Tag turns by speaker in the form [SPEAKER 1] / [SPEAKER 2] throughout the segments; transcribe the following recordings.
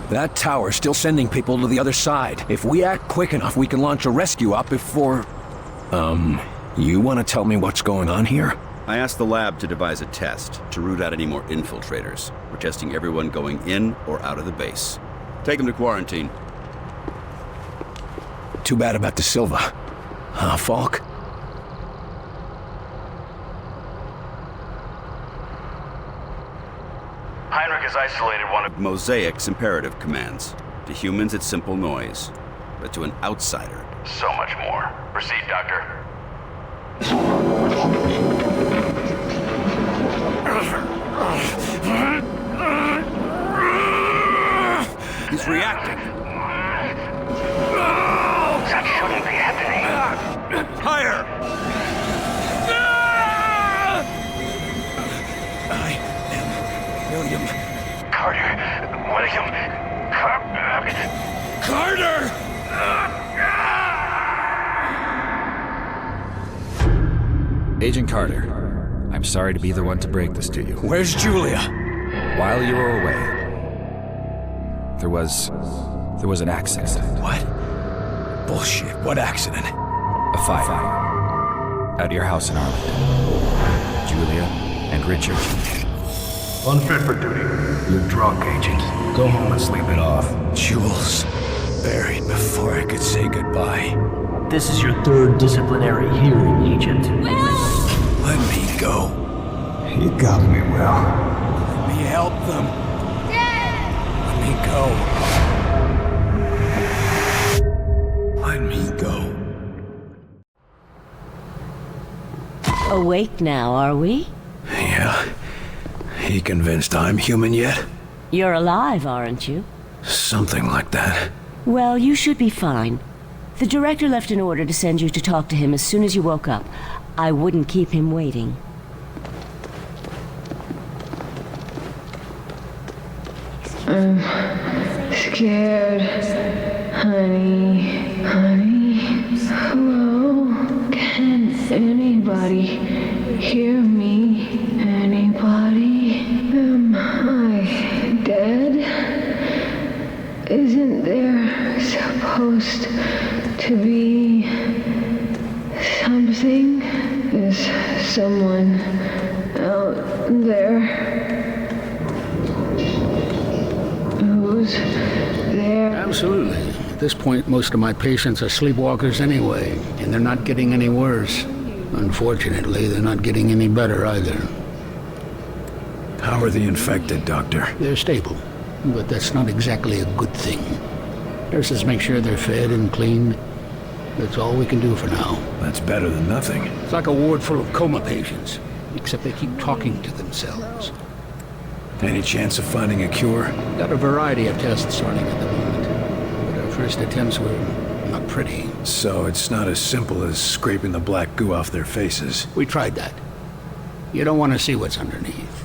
[SPEAKER 1] That tower's still sending people to the other side. If we act quick enough, we can launch a rescue op before... you want to tell me what's going on here?
[SPEAKER 2] I asked the lab to devise a test to root out any more infiltrators. We're testing everyone going in or out of the base. Take them to quarantine.
[SPEAKER 1] Too bad about De Silva. Falk?
[SPEAKER 3] Heinrich has isolated one of...
[SPEAKER 2] Mosaic's imperative commands. To humans, it's simple noise. But to an outsider...
[SPEAKER 3] So much more. Proceed, Doctor.
[SPEAKER 2] He's reacting.
[SPEAKER 3] That shouldn't be happening.
[SPEAKER 2] Higher!
[SPEAKER 1] I am William
[SPEAKER 3] Carter. William.
[SPEAKER 1] Carter!
[SPEAKER 4] Agent Carter, I'm sorry to be the one to break this to you.
[SPEAKER 1] Where's Julia?
[SPEAKER 4] While you were away, there was an accident.
[SPEAKER 1] What? Bullshit. What accident?
[SPEAKER 4] A fire. At your house in Arlington. Julia and Richard.
[SPEAKER 5] Unfit for duty. You're drunk, Agent. Go home and sleep it off.
[SPEAKER 1] Jules. Buried before I could say goodbye.
[SPEAKER 6] This is your third disciplinary hearing, Agent.
[SPEAKER 1] Let me go.
[SPEAKER 5] You got me, Will.
[SPEAKER 1] Let me help them. Let me go. Let me go.
[SPEAKER 7] Awake now, are we?
[SPEAKER 1] Yeah. He convinced I'm human yet?
[SPEAKER 7] You're alive, aren't you?
[SPEAKER 1] Something like that.
[SPEAKER 7] Well, you should be fine. The director left an order to send you to talk to him as soon as you woke up. I wouldn't keep him waiting.
[SPEAKER 8] I'm scared, honey. Hello? Can anybody hear me? Anybody? Am I dead? Isn't there supposed to be something? Is someone out there? Who's there?
[SPEAKER 9] Absolutely. At this point, most of my patients are sleepwalkers anyway, and they're not getting any worse. Unfortunately, they're not getting any better either.
[SPEAKER 1] How are the infected, Doctor?
[SPEAKER 9] They're stable, but that's not exactly a good thing. Nurses make sure they're fed and cleaned. That's all we can do for now.
[SPEAKER 1] That's better than nothing.
[SPEAKER 9] It's like a ward full of coma patients, except they keep talking to themselves.
[SPEAKER 1] Any chance of finding a cure?
[SPEAKER 9] Got a variety of tests running at the moment, but our first attempts were not pretty.
[SPEAKER 1] So it's not as simple as scraping the black goo off their faces.
[SPEAKER 9] We tried that. You don't want to see what's underneath.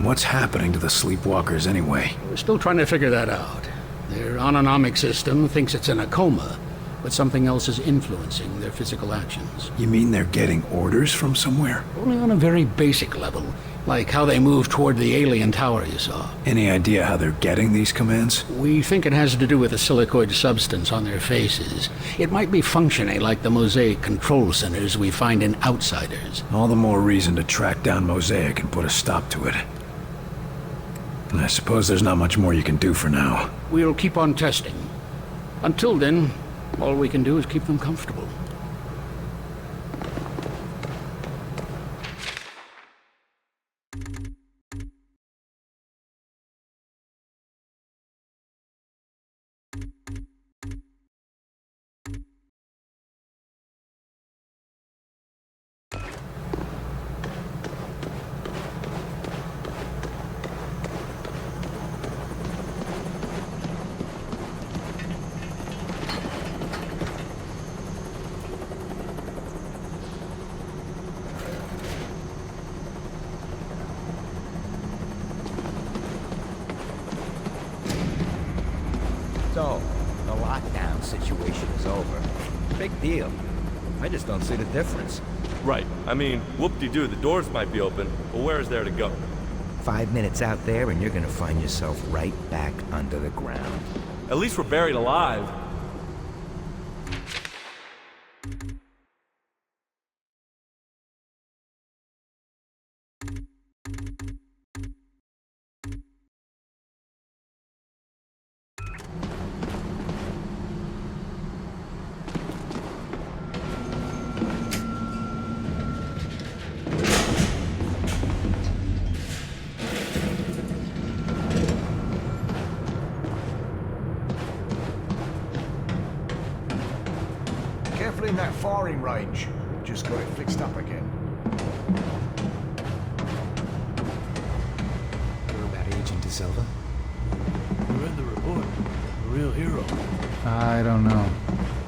[SPEAKER 1] What's happening to the sleepwalkers anyway?
[SPEAKER 9] We're still trying to figure that out. Their autonomic system thinks it's in a coma, but something else is influencing their physical actions.
[SPEAKER 1] You mean they're getting orders from somewhere?
[SPEAKER 9] Only on a very basic level, like how they move toward the alien tower you saw.
[SPEAKER 1] Any idea how they're getting these commands?
[SPEAKER 9] We think it has to do with the silicoid substance on their faces. It might be functioning like the Mosaic control centers we find in Outsiders.
[SPEAKER 1] All the more reason to track down Mosaic and put a stop to it. And I suppose there's not much more you can do for now.
[SPEAKER 9] We'll keep on testing. Until then, all we can do is keep them comfortable.
[SPEAKER 10] So, the lockdown situation is over. Big deal. I just don't see the difference.
[SPEAKER 11] Right. I mean, whoop-de-doo, the doors might be open, but where is there to go?
[SPEAKER 10] 5 minutes out there and you're gonna find yourself right back under the ground.
[SPEAKER 11] At least we're buried alive.
[SPEAKER 12] Careful in that firing range. Just got it fixed up again.
[SPEAKER 4] What about Agent De Silva?
[SPEAKER 5] I read the report. A real hero.
[SPEAKER 4] I don't know.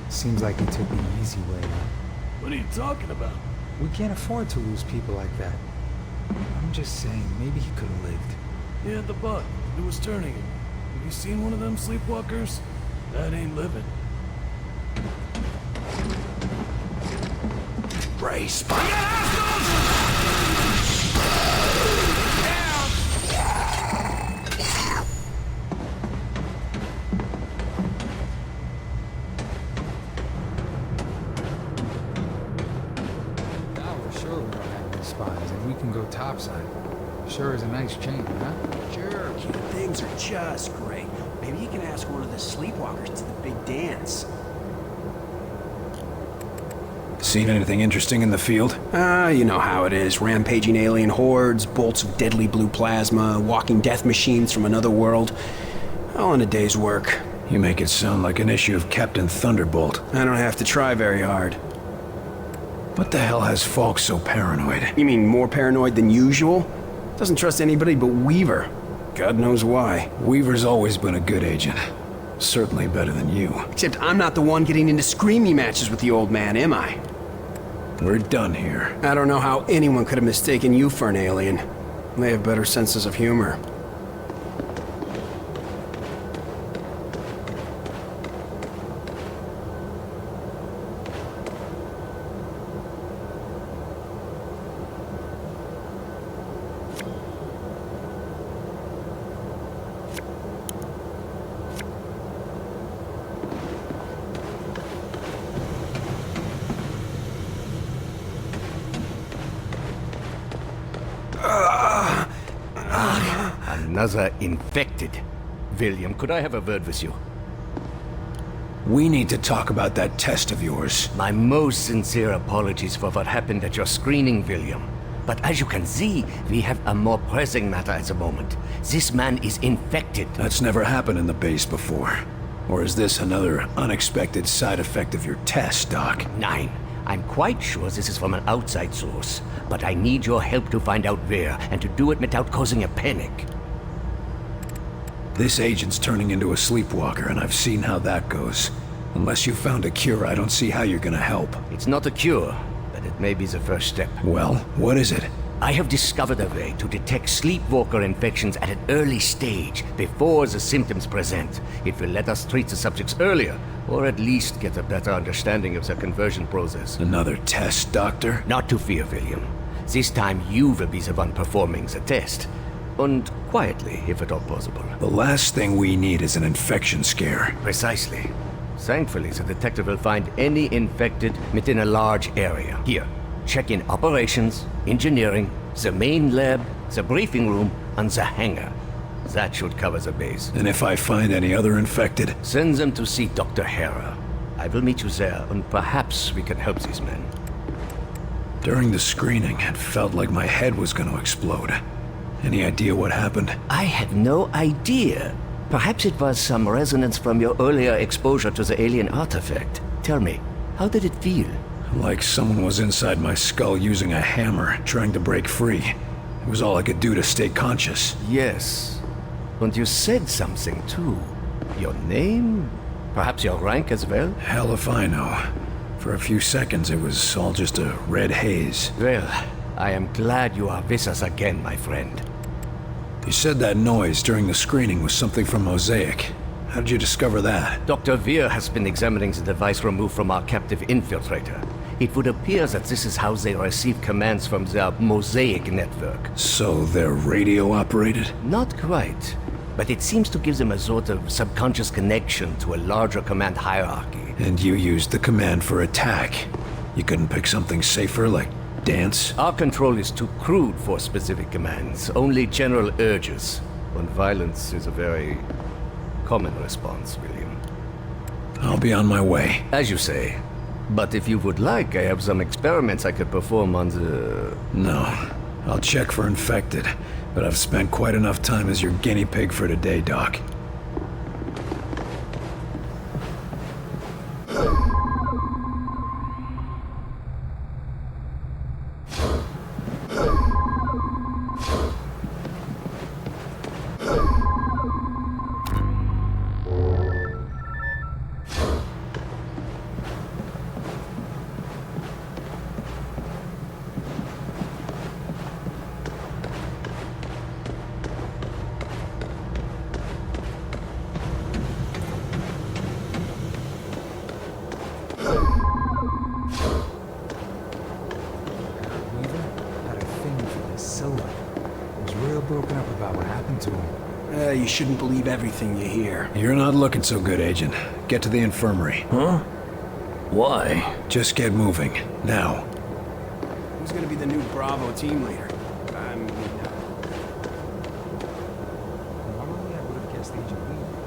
[SPEAKER 4] Seems like he took the easy way out.
[SPEAKER 5] What are you talking about?
[SPEAKER 4] We can't afford to lose people like that. I'm just saying, maybe he could have lived.
[SPEAKER 5] He had the bug. It was turning him. Have you seen one of them sleepwalkers? That ain't living.
[SPEAKER 1] Brace.
[SPEAKER 4] Now we're sure we don't have any spies, and we can go topside. Sure is a nice change, huh?
[SPEAKER 13] Sure, kid. Things are just great. Maybe you can ask one of the sleepwalkers to the big dance.
[SPEAKER 1] Seen anything interesting in the field?
[SPEAKER 13] You know how it is. Rampaging alien hordes, bolts of deadly blue plasma, walking death machines from another world. All in a day's work.
[SPEAKER 1] You make it sound like an issue of Captain Thunderbolt.
[SPEAKER 13] I don't have to try very hard.
[SPEAKER 1] What the hell has Falk so paranoid?
[SPEAKER 13] You mean more paranoid than usual? Doesn't trust anybody but Weaver. God knows why.
[SPEAKER 1] Weaver's always been a good agent. Certainly better than you.
[SPEAKER 13] Except I'm not the one getting into screamy matches with the old man, am I?
[SPEAKER 1] We're done here.
[SPEAKER 13] I don't know how anyone could have mistaken you for an alien. They have better senses of humor.
[SPEAKER 10] Another infected. William, could I have a word with you?
[SPEAKER 1] We need to talk about that test of yours.
[SPEAKER 10] My most sincere apologies for what happened at your screening, William. But as you can see, we have a more pressing matter at the moment. This man is infected.
[SPEAKER 1] That's never happened in the base before. Or is this another unexpected side effect of your test, Doc?
[SPEAKER 10] Nine. I'm quite sure this is from an outside source, but I need your help to find out where, and to do it without causing a panic.
[SPEAKER 1] This agent's turning into a sleepwalker, and I've seen how that goes. Unless you found a cure, I don't see how you're gonna help.
[SPEAKER 10] It's not a cure, but it may be the first step.
[SPEAKER 1] Well, what is it?
[SPEAKER 10] I have discovered a way to detect sleepwalker infections at an early stage, before the symptoms present. It will let us treat the subjects earlier, or at least get a better understanding of the conversion process.
[SPEAKER 1] Another test, Doctor?
[SPEAKER 10] Not to fear, William. This time you will be the one performing the test. And quietly, if at all possible.
[SPEAKER 1] The last thing we need is an infection scare.
[SPEAKER 10] Precisely. Thankfully, the detective will find any infected within a large area. Here, check in operations, engineering, the main lab, the briefing room, and the hangar. That should cover the base.
[SPEAKER 1] And if I find any other infected?
[SPEAKER 10] Send them to see Dr. Hera. I will meet you there, and perhaps we can help these men.
[SPEAKER 1] During the screening, it felt like my head was going to explode. Any idea what happened?
[SPEAKER 10] I have no idea. Perhaps it was some resonance from your earlier exposure to the alien artifact. Tell me, how did it feel?
[SPEAKER 1] Like someone was inside my skull using a hammer, trying to break free. It was all I could do to stay conscious.
[SPEAKER 10] Yes. And you said something, too. Your name? Perhaps your rank as well?
[SPEAKER 1] Hell if I know. For a few seconds, it was all just a red haze.
[SPEAKER 10] Well, I am glad you are with us again, my friend.
[SPEAKER 1] You said that noise during the screening was something from Mosaic. How did you discover that?
[SPEAKER 10] Dr. Veer has been examining the device removed from our captive infiltrator. It would appear that this is how they receive commands from their Mosaic network.
[SPEAKER 1] So they're radio operated?
[SPEAKER 10] Not quite, but it seems to give them a sort of subconscious connection to a larger command hierarchy.
[SPEAKER 1] And you used the command for attack. You couldn't pick something safer, like dance?
[SPEAKER 10] Our control is too crude for specific commands, only general urges. When violence is a very common response, William.
[SPEAKER 1] I'll be on my way.
[SPEAKER 10] As you say. But if you would like, I have some experiments I could perform on the...
[SPEAKER 1] No. I'll check for infected, but I've spent quite enough time as your guinea pig for today, Doc.
[SPEAKER 13] You shouldn't believe everything you hear.
[SPEAKER 1] You're not looking so good, Agent. Get to the infirmary.
[SPEAKER 13] Huh? Why?
[SPEAKER 1] Just get moving. Now.
[SPEAKER 13] Who's gonna be the new Bravo team leader?
[SPEAKER 4] Normally I would have guessed Agent Weaver.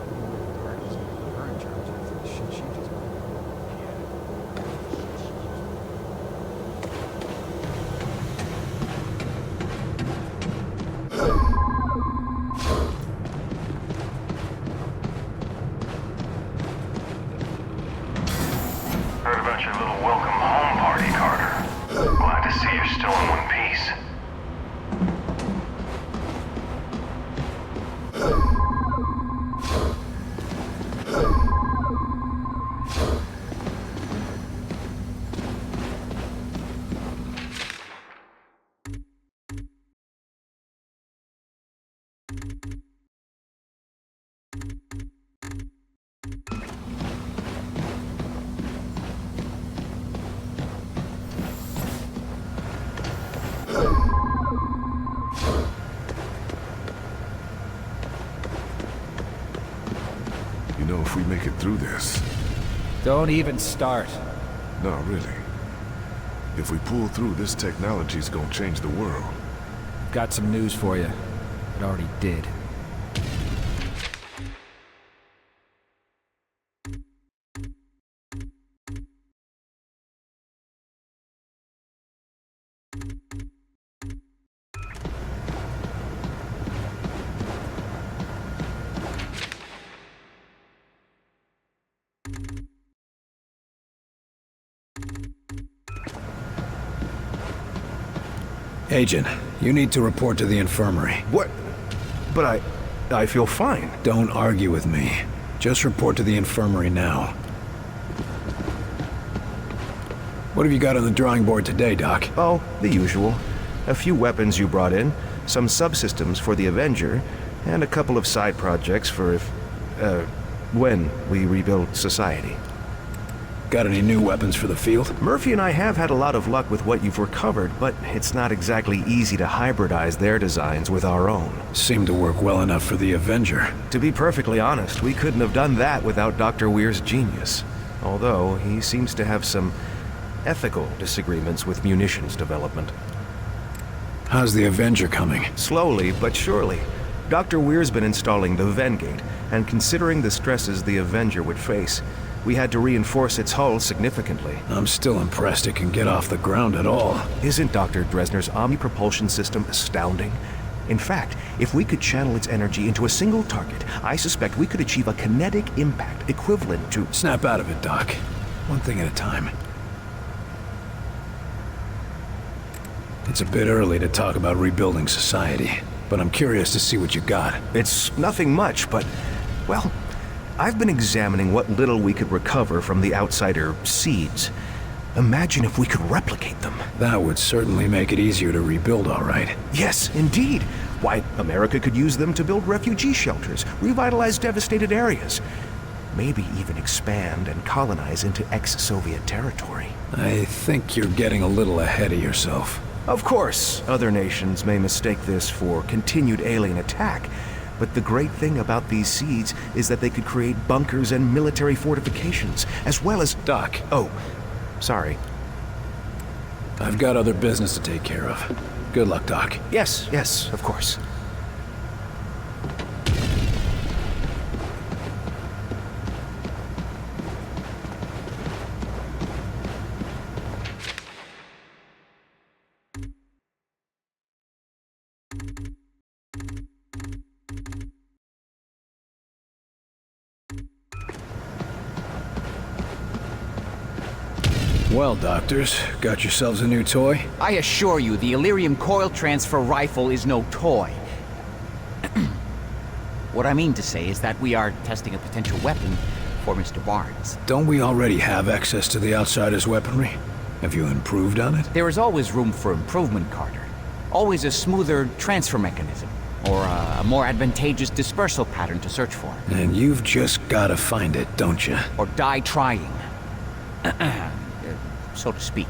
[SPEAKER 4] Even though the directors of her in charge of the shit she just
[SPEAKER 3] Heard about your little welcome home party, Carter. Glad to see you're still in one piece.
[SPEAKER 14] You know, if we make it through this...
[SPEAKER 4] Don't even start.
[SPEAKER 14] No, really. If we pull through, this technology's gonna change the world.
[SPEAKER 4] Got some news for you. It already did.
[SPEAKER 1] Agent, you need to report to the infirmary.
[SPEAKER 15] What? But I feel fine.
[SPEAKER 1] Don't argue with me. Just report to the infirmary now. What have you got on the drawing board today, Doc?
[SPEAKER 15] Oh, the usual. A few weapons you brought in, some subsystems for the Avenger, and a couple of side projects for when we rebuild society.
[SPEAKER 1] Got any new weapons for the field?
[SPEAKER 15] Murphy and I have had a lot of luck with what you've recovered, but it's not exactly easy to hybridize their designs with our own.
[SPEAKER 1] Seemed to work well enough for the Avenger.
[SPEAKER 15] To be perfectly honest, we couldn't have done that without Dr. Weir's genius. Although, he seems to have some ethical disagreements with munitions development.
[SPEAKER 1] How's the Avenger coming?
[SPEAKER 15] Slowly, but surely. Dr. Weir's been installing the Vengate, and considering the stresses the Avenger would face, we had to reinforce its hull significantly.
[SPEAKER 1] I'm still impressed it can get off the ground at all.
[SPEAKER 15] Isn't Dr. Dresner's Omni-propulsion system astounding? In fact, if we could channel its energy into a single target, I suspect we could achieve a kinetic impact equivalent to...
[SPEAKER 1] Snap out of it, Doc. One thing at a time. It's a bit early to talk about rebuilding society, but I'm curious to see what you got.
[SPEAKER 15] It's nothing much, but, well, I've been examining what little we could recover from the outsider seeds. Imagine if we could replicate them.
[SPEAKER 1] That would certainly make it easier to rebuild, all right.
[SPEAKER 15] Yes, indeed. Why, America could use them to build refugee shelters, revitalize devastated areas. maybe even expand and colonize into ex-Soviet territory.
[SPEAKER 1] I think you're getting a little ahead of yourself.
[SPEAKER 15] Of course, other nations may mistake this for continued alien attack, but the great thing about these seeds is that they could create bunkers and military fortifications, as well as...
[SPEAKER 1] Doc.
[SPEAKER 15] Oh, sorry.
[SPEAKER 1] I've got other business to take care of. Good luck, Doc.
[SPEAKER 15] Yes, of course.
[SPEAKER 1] Well, doctors, got yourselves a new toy?
[SPEAKER 16] I assure you, the Illyrium coil transfer rifle is no toy. What I mean to say is that we are testing a potential weapon for Mr. Barnes.
[SPEAKER 1] Don't we already have access to the Outsider's weaponry? Have you improved on it?
[SPEAKER 16] There is always room for improvement, Carter. Always a smoother transfer mechanism, or a more advantageous dispersal pattern to search for.
[SPEAKER 1] And you've just gotta find it, don't you?
[SPEAKER 16] Or die trying. So to speak.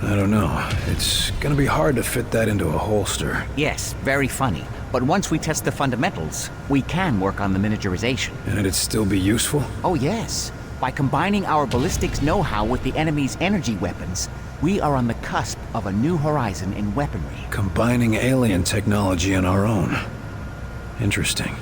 [SPEAKER 1] I don't know. It's gonna be hard to fit that into a holster.
[SPEAKER 16] Yes, very funny. But once we test the fundamentals, we can work on the miniaturization.
[SPEAKER 1] And it'd still be useful?
[SPEAKER 16] Oh yes. By combining our ballistics know-how with the enemy's energy weapons, we are on the cusp of a new horizon in weaponry.
[SPEAKER 1] Combining alien technology and our own. Interesting.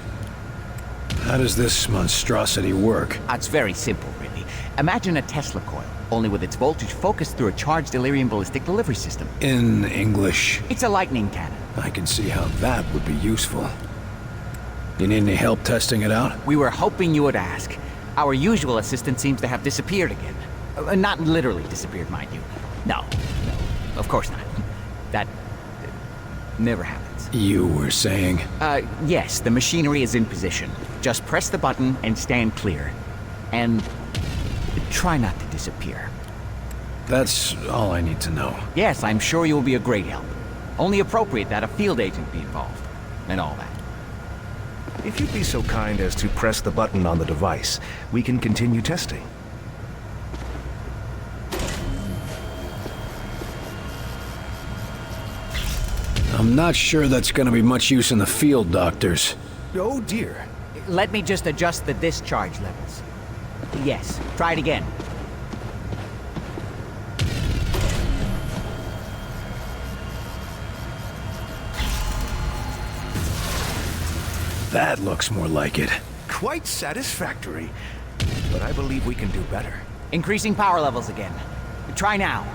[SPEAKER 1] How does this monstrosity work?
[SPEAKER 16] It's very simple, really. Imagine a Tesla coil, only with its voltage focused through a charged Illyrium ballistic delivery system.
[SPEAKER 1] In English?
[SPEAKER 16] It's a lightning cannon.
[SPEAKER 1] I can see how that would be useful. You need any help testing it out?
[SPEAKER 16] We were hoping you would ask. Our usual assistant seems to have disappeared again. Not literally disappeared, mind you. No, of course not. That never happens.
[SPEAKER 1] You were saying?
[SPEAKER 16] Yes, the machinery is in position. Just press the button and stand clear. And try not to disappear.
[SPEAKER 1] That's all I need to know.
[SPEAKER 16] Yes, I'm sure you'll be a great help. Only appropriate that a field agent be involved. And all that.
[SPEAKER 15] If you'd be so kind as to press the button on the device, we can continue testing.
[SPEAKER 1] I'm not sure that's gonna be much use in the field, doctors.
[SPEAKER 15] Oh dear.
[SPEAKER 16] Let me just adjust the discharge levels. Yes, try it again.
[SPEAKER 1] That looks more like it.
[SPEAKER 15] Quite satisfactory. But I believe we can do better.
[SPEAKER 16] Increasing power levels again. Try now.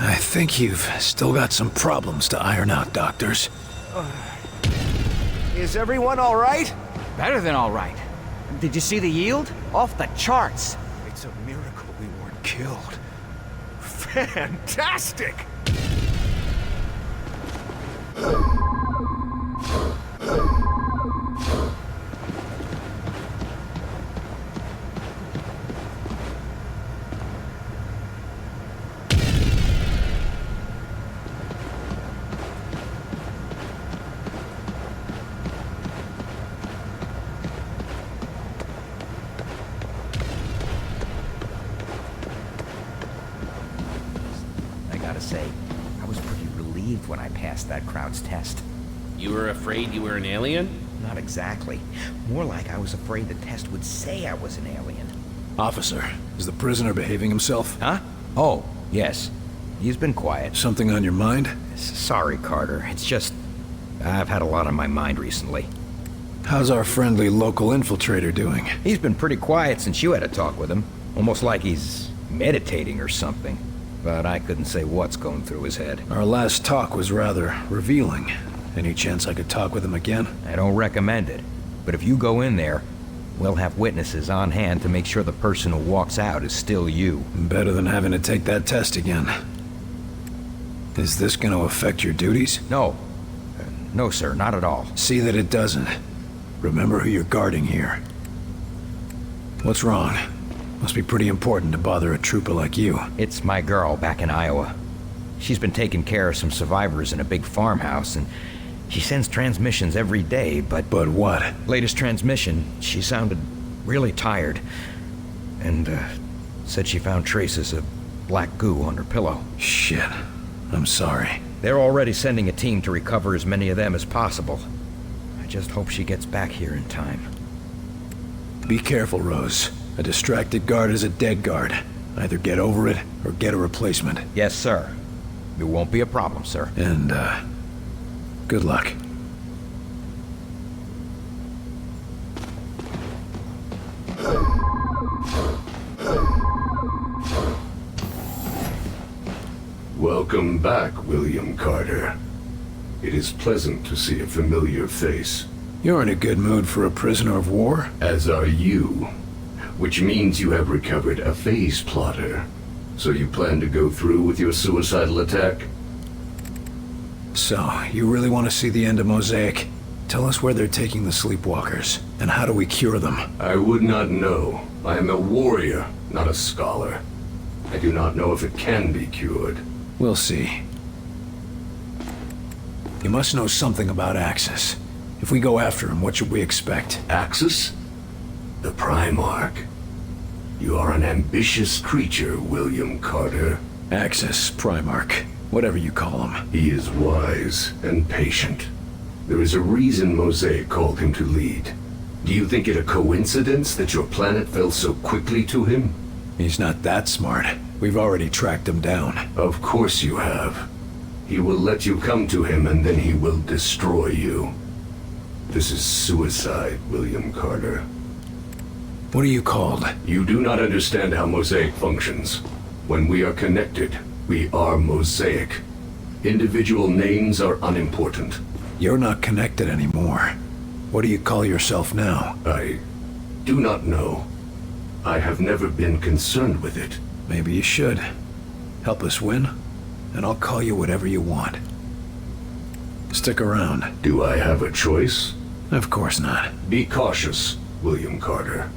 [SPEAKER 1] I think you've still got some problems to iron out, doctors.
[SPEAKER 10] Is everyone all right?
[SPEAKER 16] Better than all right. Did you see the yield? Off the charts.
[SPEAKER 15] It's a miracle we weren't killed. Fantastic!
[SPEAKER 10] Say, I was pretty relieved when I passed that crowd's test.
[SPEAKER 17] You were afraid you were an alien?
[SPEAKER 10] Not exactly. More like I was afraid the test would say I was an alien.
[SPEAKER 1] Officer, is the prisoner behaving himself?
[SPEAKER 4] Huh? Oh, yes. He's been quiet.
[SPEAKER 1] Something on your mind?
[SPEAKER 4] Sorry, Carter. It's just... I've had a lot on my mind recently.
[SPEAKER 1] How's our friendly local infiltrator doing?
[SPEAKER 4] He's been pretty quiet since you had a talk with him. Almost like he's meditating or something. But I couldn't say what's going through his head.
[SPEAKER 1] Our last talk was rather revealing. Any chance I could talk with him again?
[SPEAKER 4] I don't recommend it. But if you go in there, we'll have witnesses on hand to make sure the person who walks out is still you.
[SPEAKER 1] Better than having to take that test again. Is this going to affect your duties?
[SPEAKER 4] No. No, sir, not at all.
[SPEAKER 1] See that it doesn't. Remember who you're guarding here. What's wrong? Must be pretty important to bother a trooper like you.
[SPEAKER 4] It's my girl back in Iowa. She's been taking care of some survivors in a big farmhouse, and she sends transmissions every day, but...
[SPEAKER 1] But what?
[SPEAKER 4] Latest transmission, she sounded really tired, and said she found traces of black goo on her pillow.
[SPEAKER 1] Shit. I'm sorry.
[SPEAKER 4] They're already sending a team to recover as many of them as possible. I just hope she gets back here in time.
[SPEAKER 1] Be careful, Rose. A distracted guard is a dead guard. Either get over it, or get a replacement.
[SPEAKER 4] Yes, sir. It won't be a problem, sir.
[SPEAKER 1] And, good luck.
[SPEAKER 18] Welcome back, William Carter. It is pleasant to see a familiar face.
[SPEAKER 1] You're in a good mood for a prisoner of war?
[SPEAKER 18] As are you. Which means you have recovered a phase plotter. So you plan to go through with your suicidal attack?
[SPEAKER 1] So, you really want to see the end of Mosaic? Tell us where they're taking the sleepwalkers, and how do we cure them?
[SPEAKER 18] I would not know. I am a warrior, not a scholar. I do not know if it can be cured.
[SPEAKER 1] We'll see. You must know something about Axis. If we go after him, what should we expect?
[SPEAKER 18] Axis? The Primarch. You are an ambitious creature, William Carter.
[SPEAKER 1] Axis, Primarch, whatever you call him.
[SPEAKER 18] He is wise and patient. There is a reason Mosaic called him to lead. Do you think it a coincidence that your planet fell so quickly to him?
[SPEAKER 1] He's not that smart. We've already tracked him down.
[SPEAKER 18] Of course you have. He will let you come to him and then he will destroy you. This is suicide, William Carter.
[SPEAKER 1] What are you called?
[SPEAKER 18] You do not understand how Mosaic functions. When we are connected, we are Mosaic. Individual names are unimportant.
[SPEAKER 1] You're not connected anymore. What do you call yourself now?
[SPEAKER 18] I do not know. I have never been concerned with it.
[SPEAKER 1] Maybe you should. Help us win, and I'll call you whatever you want. Stick around.
[SPEAKER 18] Do I have a choice?
[SPEAKER 1] Of course not.
[SPEAKER 18] Be cautious, William Carter.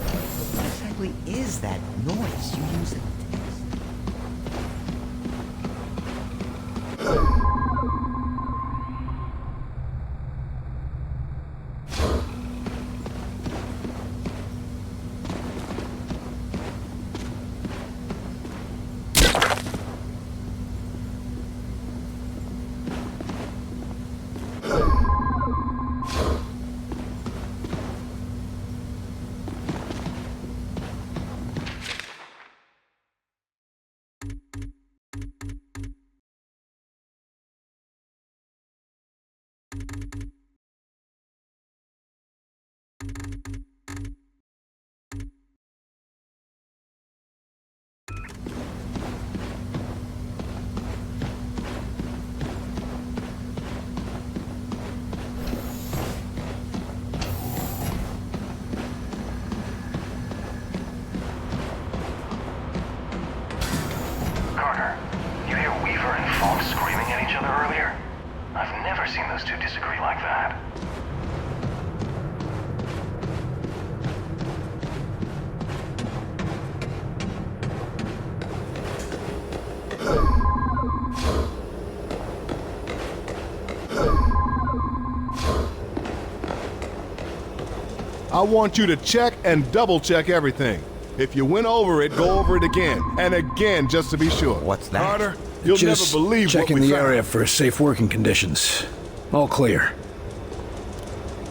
[SPEAKER 16] What exactly is that noise you use in the text?
[SPEAKER 3] Carter, you hear Weaver and Falk screaming at each other earlier? I've never seen those two disagree like that.
[SPEAKER 19] I want you to check and double check everything. If you went over it, go over it again and again just to be sure.
[SPEAKER 16] What's that?
[SPEAKER 19] Carter, you'll
[SPEAKER 1] Just
[SPEAKER 19] never believe what
[SPEAKER 1] checking
[SPEAKER 19] we
[SPEAKER 1] the
[SPEAKER 19] found.
[SPEAKER 1] area for safe working conditions. All clear.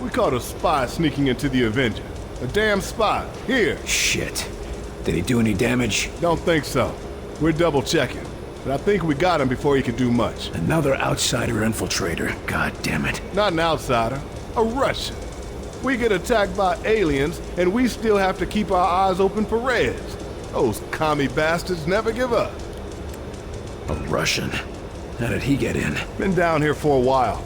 [SPEAKER 19] We caught a spy sneaking into the Avenger. A damn spy. Here.
[SPEAKER 1] Shit. Did he do any damage?
[SPEAKER 19] Don't think so. We're double checking. But I think we got him before he could do much.
[SPEAKER 1] Another outsider infiltrator. God damn it.
[SPEAKER 19] Not an outsider. A Russian. We get attacked by aliens, and we still have to keep our eyes open for Reds. Those commie bastards never give up.
[SPEAKER 1] A Russian? How did he get in?
[SPEAKER 19] Been down here for a while.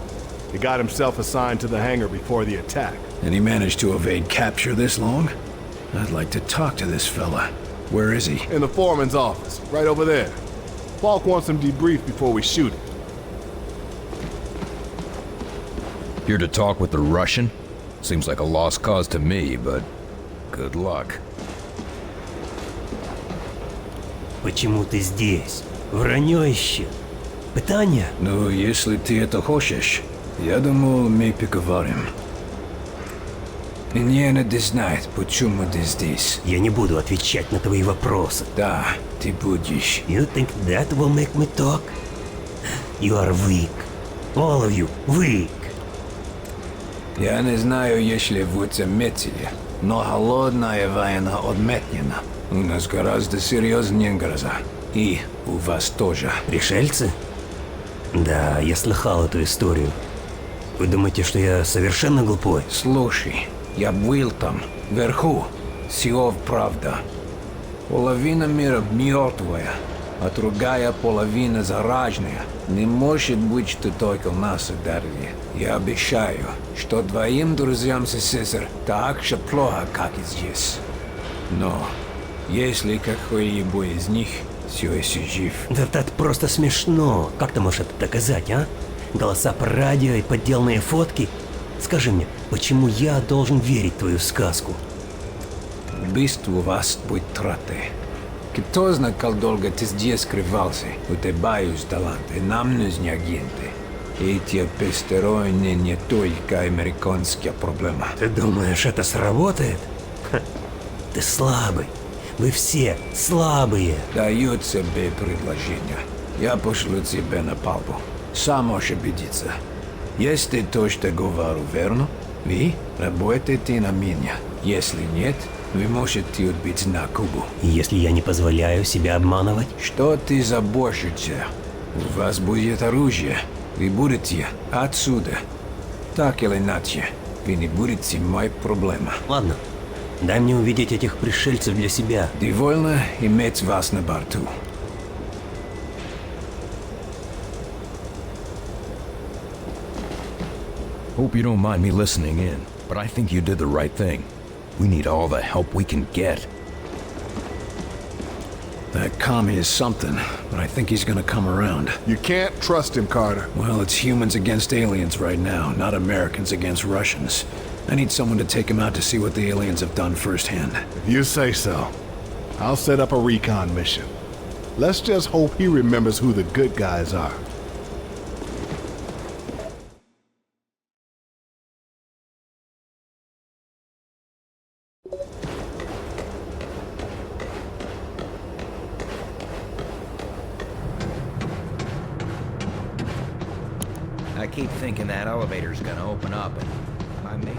[SPEAKER 19] He got himself assigned to the hangar before the attack.
[SPEAKER 1] And he managed to evade capture this long? I'd like to talk to this fella. Where is he?
[SPEAKER 19] In the foreman's office, right over there. Falk wants him debriefed before we shoot him.
[SPEAKER 4] Here to talk with the Russian? Seems like a lost cause to me, but
[SPEAKER 1] Good luck.
[SPEAKER 6] Почему ты здесь? Вранье еще. Питание?
[SPEAKER 1] Ну, если ты это хочешь, я думал, мы поговорим. Мне надо знать, почему ты здесь.
[SPEAKER 6] Я не буду отвечать на твои вопросы.
[SPEAKER 1] Да, ты будешь.
[SPEAKER 6] You think that will make me talk? You are weak. All of you weak.
[SPEAKER 1] Я не знаю, если вы заметили, но холодная война отметнена. У нас гораздо серьезнее гроза. И у вас тоже.
[SPEAKER 6] Пришельцы? Да, я слыхал эту историю. Вы думаете, что я совершенно глупой?
[SPEAKER 1] Слушай, я был там, вверху. Все правда. Половина мира мертвая, а другая половина зараженная. Не может быть, что только нас ударили. Я обещаю, что твоим друзьям СССР так же плохо, как и здесь. Но если какой-либо из них все еще жив...
[SPEAKER 6] Да это просто смешно. Как ты можешь это доказать, а? Голоса по радио и подделанные фотки? Скажи мне, почему я должен верить в твою сказку?
[SPEAKER 1] Убийство вас будет траты. Кто знает, как долго ты здесь скрывался? У тебя есть таланты, нам нужны агенты. Эти посторонние не только американская проблема.
[SPEAKER 6] Ты думаешь, это сработает? Ха. Ты слабый. Вы все слабые.
[SPEAKER 1] Даю тебе предложение. Я пошлю тебя на палубу. Сам можешь убедиться. Если то, что говорю, верно, вы работаете на меня. Если нет, вы можете отбить на Кубу.
[SPEAKER 6] Если я не позволяю себя обманывать?
[SPEAKER 1] Что ты заботишься? У вас будет оружие. Вы будете отсюда. Так или иначе, вы не будете моей проблемой.
[SPEAKER 6] Ладно, дай мне увидеть этих пришельцев для себя.
[SPEAKER 1] Довольно иметь вас на борту.
[SPEAKER 4] Hope you don't mind me listening in, but I think you did the right thing. We need all the help we can get.
[SPEAKER 1] That commie is something, but I think he's gonna come around.
[SPEAKER 19] You can't trust him, Carter.
[SPEAKER 1] Well, it's humans against aliens right now, not Americans against Russians. I need someone to take him out to see what the aliens have done firsthand.
[SPEAKER 19] If you say so. I'll set up a recon mission. Let's just hope he remembers who the good guys are.
[SPEAKER 4] I keep thinking that elevator's gonna open up and I may...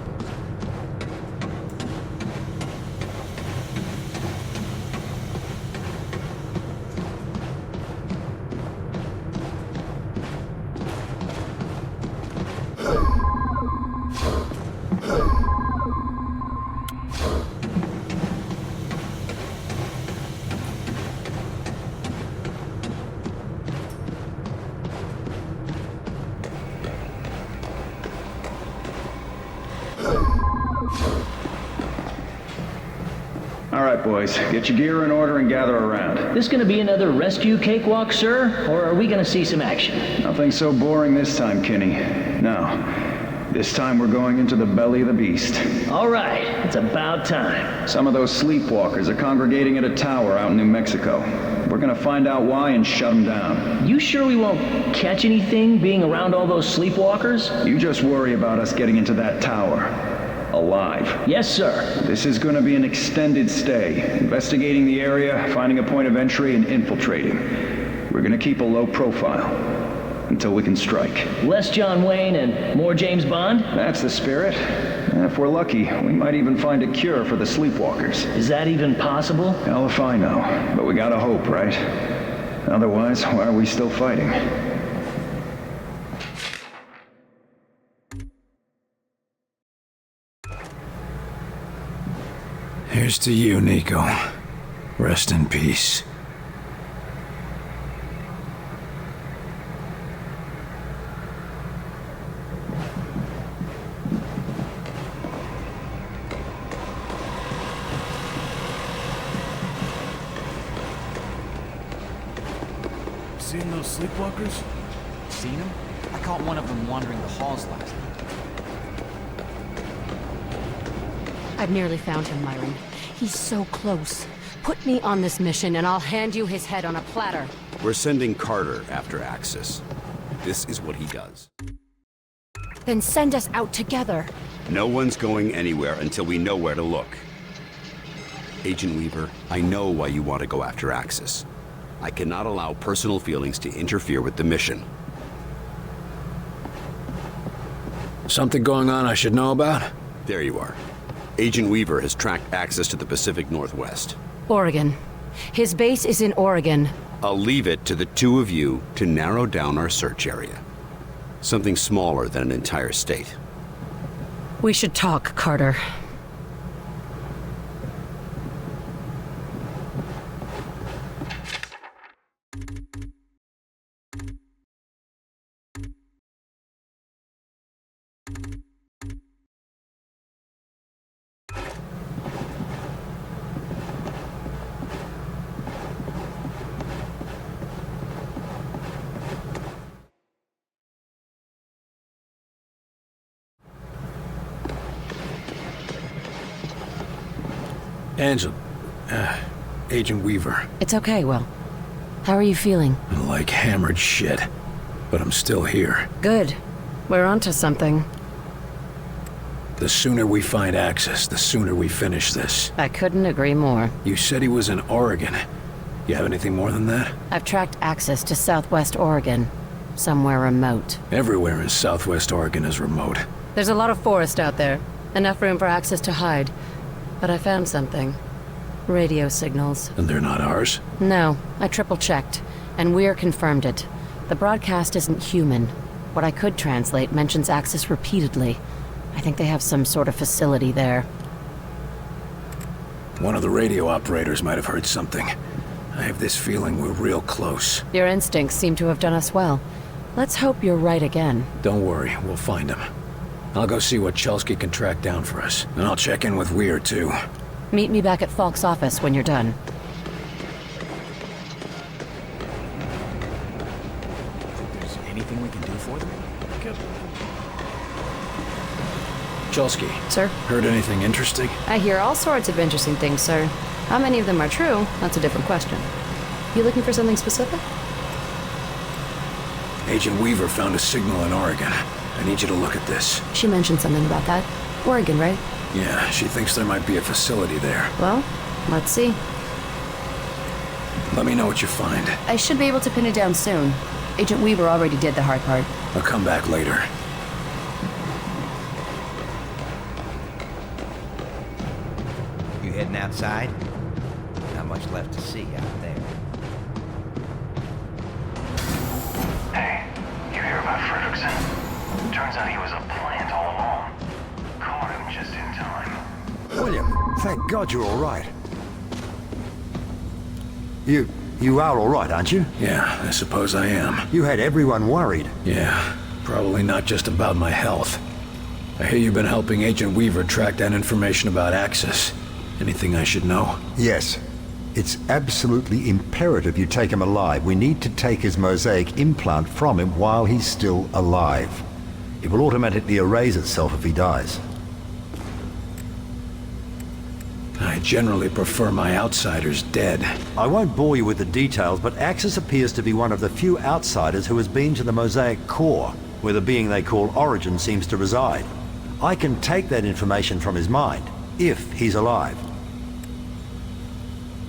[SPEAKER 20] All right, boys, get your gear in order and gather around.
[SPEAKER 21] This gonna be another rescue cakewalk, sir? Or are we gonna see some action?
[SPEAKER 20] Nothing so boring this time, Kinney. No. This time we're going into the belly of the beast.
[SPEAKER 21] All right, it's about time.
[SPEAKER 20] Some of those sleepwalkers are congregating at a tower out in New Mexico. We're gonna find out why and shut them down.
[SPEAKER 21] You sure we won't catch anything being around all those sleepwalkers?
[SPEAKER 20] You just worry about us getting into that tower. Alive.
[SPEAKER 21] Yes, sir.
[SPEAKER 20] This is going to be an extended stay, investigating the area, finding a point of entry, and infiltrating. We're going to keep a low profile until we can strike.
[SPEAKER 21] Less John Wayne and more James Bond?
[SPEAKER 20] That's the spirit. If we're lucky, we might even find a cure for the sleepwalkers.
[SPEAKER 21] Is that even possible?
[SPEAKER 20] Hell if I know, but we gotta hope, right? Otherwise, why are we still fighting?
[SPEAKER 1] Here's to you, Nico. Rest in peace.
[SPEAKER 5] Seen those sleepwalkers?
[SPEAKER 16] Seen them? I caught one of them wandering the halls last night.
[SPEAKER 2] I've nearly found him, Myron. He's so close. Put me on this mission and I'll hand you his head on a platter.
[SPEAKER 22] We're sending Carter after Axis. This is what he does.
[SPEAKER 2] Then send us out together.
[SPEAKER 22] No one's going anywhere until we know where to look. Agent Weaver, I know why you want to go after Axis. I cannot allow personal feelings to interfere with the mission.
[SPEAKER 1] Something going on I should know about?
[SPEAKER 22] There you are. Agent Weaver has tracked Axis to the Pacific Northwest.
[SPEAKER 2] Oregon. His base is in Oregon.
[SPEAKER 22] I'll leave it to the two of you to narrow down our search area. Something smaller than an entire state.
[SPEAKER 2] We should talk, Carter.
[SPEAKER 1] Angel, Agent Weaver.
[SPEAKER 2] It's okay, Will. How are you feeling?
[SPEAKER 1] Like hammered shit, but I'm still here.
[SPEAKER 2] Good. We're onto something.
[SPEAKER 1] The sooner we find Axis, the sooner we finish this.
[SPEAKER 2] I couldn't agree more.
[SPEAKER 1] You said he was in Oregon. You have anything more than that?
[SPEAKER 2] I've tracked Axis to Southwest Oregon. Somewhere remote.
[SPEAKER 1] Everywhere in Southwest Oregon is remote.
[SPEAKER 2] There's a lot of forest out there. Enough room for Axis to hide. But I found something. Radio signals.
[SPEAKER 1] And they're not ours?
[SPEAKER 2] No, I triple-checked, and Weir confirmed it. The broadcast isn't human. What I could translate mentions Axis repeatedly. I think they have some sort of facility there.
[SPEAKER 1] One of the radio operators might have heard something. I have this feeling we're real close.
[SPEAKER 2] Your instincts seem to have done us well. Let's hope you're right again.
[SPEAKER 1] Don't worry, we'll find him. I'll go see what Chelsky can track down for us. And I'll check in with Weir, too.
[SPEAKER 2] Meet me back at Falk's office when you're done.
[SPEAKER 16] There's anything we can do for them?
[SPEAKER 1] Chelsky.
[SPEAKER 2] Sir?
[SPEAKER 1] Heard anything interesting?
[SPEAKER 2] I hear all sorts of interesting things, sir. How many of them are true? That's a different question. You looking for something specific?
[SPEAKER 1] Agent Weaver found a signal in Oregon. I need you to look at this.
[SPEAKER 2] She mentioned something about that. Oregon, right?
[SPEAKER 1] Yeah, she thinks there might be a facility there.
[SPEAKER 2] Well, let's see.
[SPEAKER 1] Let me know what you find.
[SPEAKER 2] I should be able to pin it down soon. Agent Weaver already did the hard part.
[SPEAKER 1] I'll come back later.
[SPEAKER 4] You heading outside? Not much left to see out there.
[SPEAKER 3] Hey, you hear about Fredrickson? Turns out he was a plant all along. Caught him just in time.
[SPEAKER 12] William, thank God you're all right. You are all right, aren't you?
[SPEAKER 1] Yeah, I suppose I am.
[SPEAKER 12] You had everyone worried.
[SPEAKER 1] Yeah, probably not just about my health. I hear you've been helping Agent Weaver track down information about Axis. Anything I should know?
[SPEAKER 12] Yes. It's absolutely imperative you take him alive. We need to take his mosaic implant from him while he's still alive. It will automatically erase itself if he dies.
[SPEAKER 1] I generally prefer my outsiders dead.
[SPEAKER 12] I won't bore you with the details, but Axis appears to be one of the few outsiders who has been to the mosaic core, where the being they call Origin seems to reside. I can take that information from his mind, if he's alive.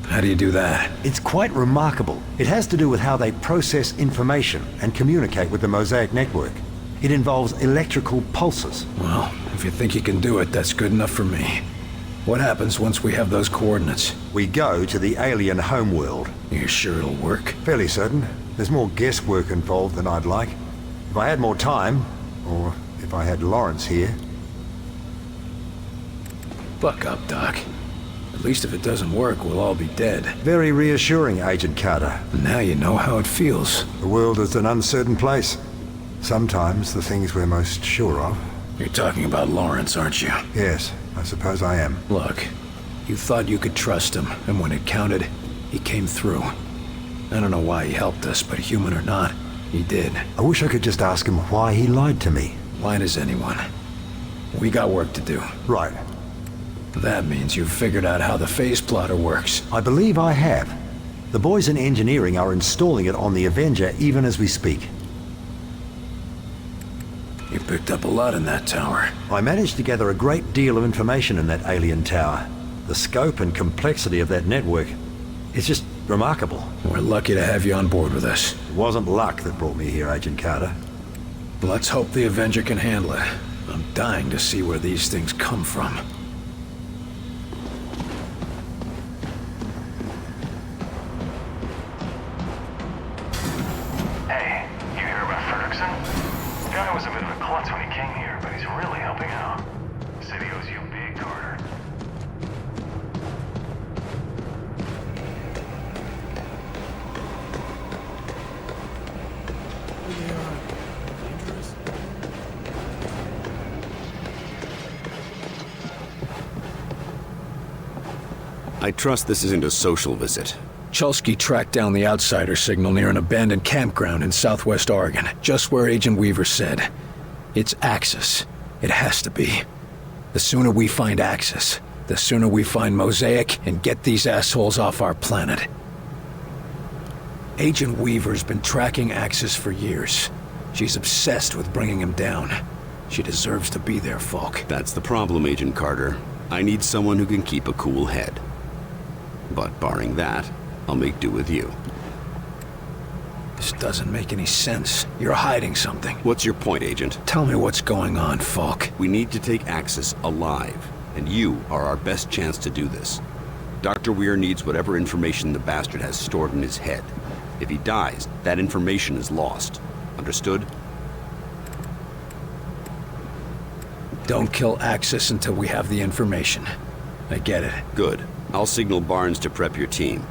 [SPEAKER 1] How do you do that?
[SPEAKER 12] It's quite remarkable. It has to do with how they process information and communicate with the mosaic network. It involves electrical pulses.
[SPEAKER 1] Well, if you think you can do it, that's good enough for me. What happens once we have those coordinates?
[SPEAKER 12] We go to the alien homeworld.
[SPEAKER 1] You're sure it'll work?
[SPEAKER 12] Fairly certain. There's more guesswork involved than I'd like. If I had more time, or if I had Lawrence here.
[SPEAKER 1] Buck up, Doc. At least if it doesn't work, we'll all be dead.
[SPEAKER 12] Very reassuring, Agent Carter.
[SPEAKER 1] Now you know how it feels.
[SPEAKER 12] The world is an uncertain place. Sometimes the things we're most sure of.
[SPEAKER 1] You're talking about Lawrence, aren't you?
[SPEAKER 12] Yes, I suppose I am.
[SPEAKER 1] Look, you thought you could trust him, and when it counted, he came through. I don't know why he helped us, but human or not, he did.
[SPEAKER 12] I wish I could just ask him why he lied to me.
[SPEAKER 1] Why does anyone? We got work to do.
[SPEAKER 12] Right.
[SPEAKER 1] That means you've figured out how the phase plotter works.
[SPEAKER 12] I believe I have. The boys in engineering are installing it on the Avenger even as we speak.
[SPEAKER 1] You picked up a lot in that tower.
[SPEAKER 12] I managed to gather a great deal of information in that alien tower. The scope and complexity of that network, it's just remarkable.
[SPEAKER 1] We're lucky to have you on board with us.
[SPEAKER 12] It wasn't luck that brought me here, Agent Carter.
[SPEAKER 1] Let's hope the Avenger can handle it. I'm dying to see where these things come from.
[SPEAKER 3] Hey, you hear about Fredrickson? Guy was a bit of a klutz when he came here, but he's really helping out. Said he owes you big, Carter.
[SPEAKER 22] I trust this isn't a social visit.
[SPEAKER 1] Chulsky tracked down the outsider signal near an abandoned campground in southwest Oregon, just where Agent Weaver said. It's Axis. It has to be. The sooner we find Axis, the sooner we find Mosaic and get these assholes off our planet. Agent Weaver's been tracking Axis for years. She's obsessed with bringing him down. She deserves to be there, Falk.
[SPEAKER 22] That's the problem, Agent Carter. I need someone who can keep a cool head. But barring that, I'll make do with you.
[SPEAKER 1] This doesn't make any sense. You're hiding something.
[SPEAKER 22] What's your point, Agent?
[SPEAKER 1] Tell me what's going on, Falk.
[SPEAKER 22] We need to take Axis alive, and you are our best chance to do this. Dr. Weir needs whatever information the bastard has stored in his head. If he dies, that information is lost. Understood?
[SPEAKER 1] Don't kill Axis until we have the information. I get it.
[SPEAKER 22] Good. I'll signal Barnes to prep your team.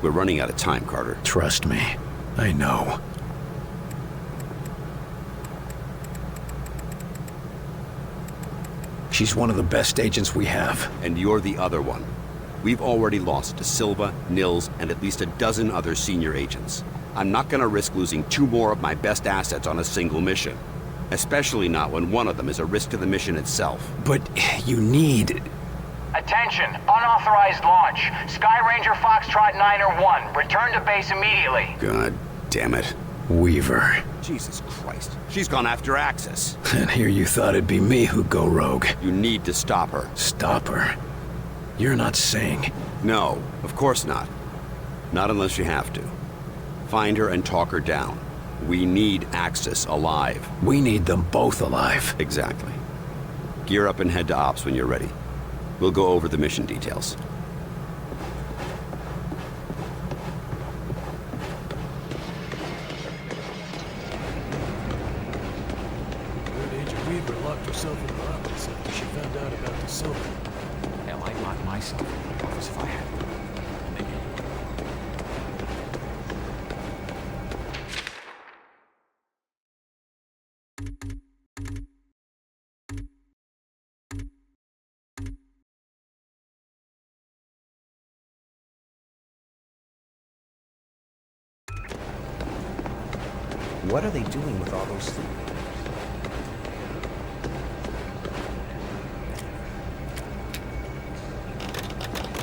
[SPEAKER 22] We're running out of time, Carter.
[SPEAKER 1] Trust me. I know. She's one of the best agents we have.
[SPEAKER 22] And you're the other one. We've already lost De Silva, Nils, and at least a dozen other senior agents. I'm not gonna risk losing 2 more of my best assets on a single mission. Especially not when one of them is a risk to the mission itself.
[SPEAKER 1] But you need...
[SPEAKER 7] Attention! Unauthorized launch. Sky Ranger Foxtrot 901. Return to base immediately.
[SPEAKER 22] God damn it.
[SPEAKER 1] Weaver.
[SPEAKER 22] Jesus Christ. She's gone after Axis.
[SPEAKER 1] And here you thought it'd be me who'd go rogue.
[SPEAKER 22] You need to stop her.
[SPEAKER 1] Stop her? You're not saying...
[SPEAKER 22] No, of course not. Not unless you have to. Find her and talk her down. We need Axis alive.
[SPEAKER 1] We need them both alive.
[SPEAKER 22] Exactly. Gear up and head to Ops when you're ready. We'll go over the mission details.
[SPEAKER 5] Heard Agent Weaver locked herself in her office after she found out about the silver.
[SPEAKER 16] Hell, I'd lock myself in the office if I had to.
[SPEAKER 13] What are they doing with all those things?